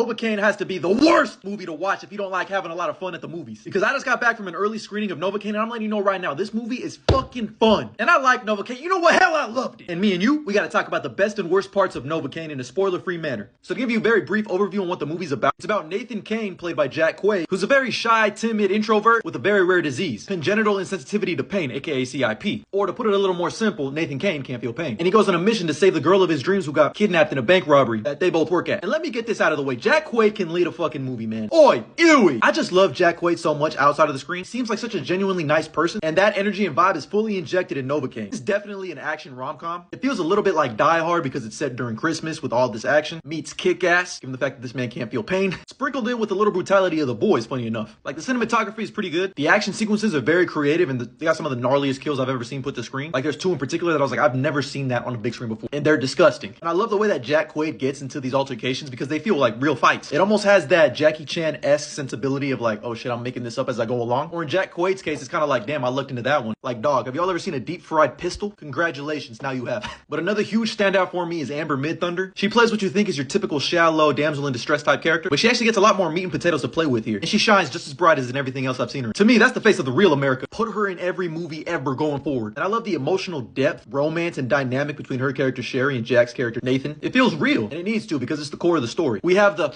Novocaine has to be the worst movie to watch if you don't like having a lot of fun at the movies. Because I just got back from an early screening of Novocaine and I'm letting you know right now, this movie is fucking fun. And I like Novocaine. You know what? Hell, I loved it. And me and you, we gotta talk about the best and worst parts of Novocaine in a spoiler-free manner. So to give you a very brief overview on what the movie's about, it's about Nathan Cain, played by Jack Quaid, who's a very shy, timid introvert with a very rare disease, congenital insensitivity to pain, aka CIP. Or to put it a little more simple, Nathan Cain can't feel pain. And he goes on a mission to save the girl of his dreams who got kidnapped in a bank robbery that they both work at. And let me get this out of the way. Jack Quaid can lead a fucking movie, man. Oi, ewy. I just love Jack Quaid so much outside of the screen. Seems like such a genuinely nice person, and that energy and vibe is fully injected in Novocaine. It's definitely an action rom-com. It feels a little bit like Die Hard because it's set during Christmas with all this action. Meets Kick-Ass, given the fact that this man can't feel pain. Sprinkled in with a little brutality of the boys, funny enough. Like, the cinematography is pretty good. The action sequences are very creative, and they got some of the gnarliest kills I've ever seen put to screen. Like, there's two in particular that I was like, I've never seen that on a big screen before. And they're disgusting. And I love the way that Jack Quaid gets into these altercations because they feel like real fights. It almost has that Jackie Chan-esque sensibility of like, oh shit, I'm making this up as I go along. Or in Jack Quaid's case, it's kind of like, damn, I looked into that one. Like, dog, have y'all ever seen a deep-fried pistol? Congratulations, now you have. But another huge standout for me is Amber Midthunder. She plays what you think is your typical shallow, damsel in distress type character, but she actually gets a lot more meat and potatoes to play with here. And she shines just as bright as in everything else I've seen her in. To me, that's the face of the real America. Put her in every movie ever going forward. And I love the emotional depth, romance, and dynamic between her character Sherry and Jack's character Nathan. It feels real, and it needs to because it's the core of the story. We have the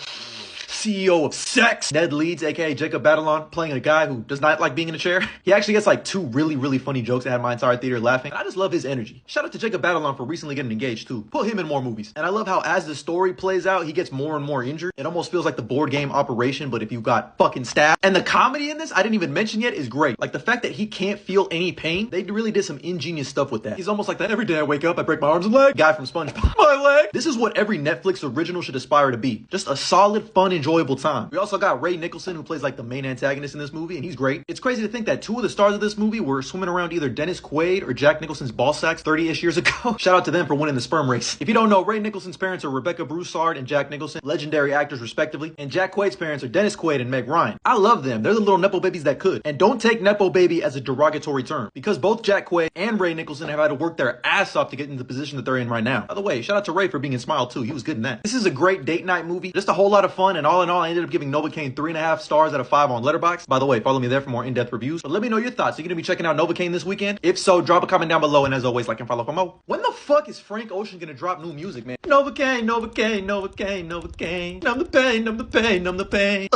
CEO of sex, Ned Leeds, aka Jacob Batalon, playing a guy who does not like being in a chair. He actually gets like two really funny jokes that had my entire theater laughing. I just love his energy. Shout out to Jacob Batalon for recently getting engaged too. Put him in more movies. And I love how as the story plays out, he gets more and more injured. It almost feels like the board game Operation, but if you got fucking stabbed. And the comedy in this, I didn't even mention yet, is great. Like the fact that he can't feel any pain, they really did some ingenious stuff with that. He's almost like that every day I wake up, I break my arms and leg guy from SpongeBob. My leg. This is what every Netflix original should aspire to be. Just a solid, fun, enjoyable time. We also got Ray Nicholson, who plays like the main antagonist in this movie, and he's great. It's crazy to think that two of the stars of this movie were swimming around either Dennis Quaid or Jack Nicholson's ball sacks 30-ish years ago. Shout out to them for winning the sperm race. If you don't know, Ray Nicholson's parents are Rebecca Broussard and Jack Nicholson, legendary actors respectively, and Jack Quaid's parents are Dennis Quaid and Meg Ryan. I love them. They're the little nepo babies that could. And don't take nepo baby as a derogatory term, because both Jack Quaid and Ray Nicholson have had to work their ass off to get into the position that they're in right now. By the way, shout out to Ray for being in Smile too. He was good in that. This is a great date night movie. Just a whole lot of fun, and all in all, I ended up giving Novocaine 3.5 stars out of 5 on Letterboxd. By the way, follow me there for more in-depth reviews. But let me know your thoughts. Are you gonna be checking out Novocaine this weekend? If so, drop a comment down below, and as always, like and follow for more. When the fuck is Frank Ocean gonna drop new music, man? Novocaine, Novocaine, Novocaine, Novocaine. Numb the pain, numb the pain, numb the pain.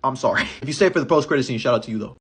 I'm sorry. If you stay for the post-credit scene, shout out to you though.